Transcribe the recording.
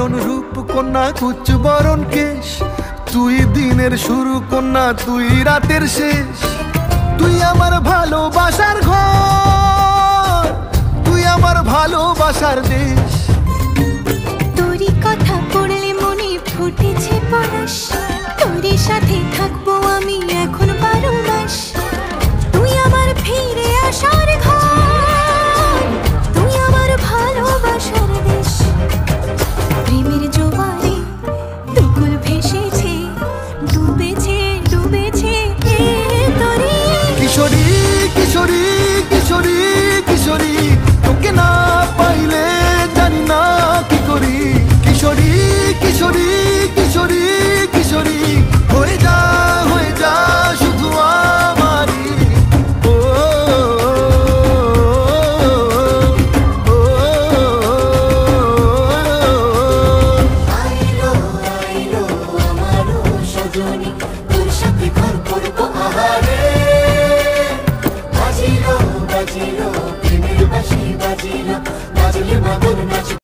বরণ রূপ কন্যা কুচ বরণ কেশ, তুই দিনের শুরু কন্যা তুই রাতের শেষ। তুই আমার ভালোবাসার ঘর, তুই আমার ভালোবাসার দেশ। তোরই কথা পড়লে মনে ফুটেছে পরশ, তোরই সাথে থাকবো আমি এখন 12 মাস। তুই আমার ফিরে আসার ঘর, তুই আমার ভালোবাসার দেশ। প্রেমের জোয়ারে দুকুল ভেসেছে, ডুবেছে ডুবেছে তোরে। কিশোরী কিশোরী কিশোরী কিশোরী, তোকে না পাইলে জানি না কি করি। কিশোরী কিশোরী কিশোরী কিশোরী, হয়ে যা শুধু আমারই। ও আইলো আইলো আমারও সজনী, তোর সাথে ঘর করবো আহারে। বাজিলো বাজিলো প্রেমের বাঁশি বাজিলো, বাজলে মাদল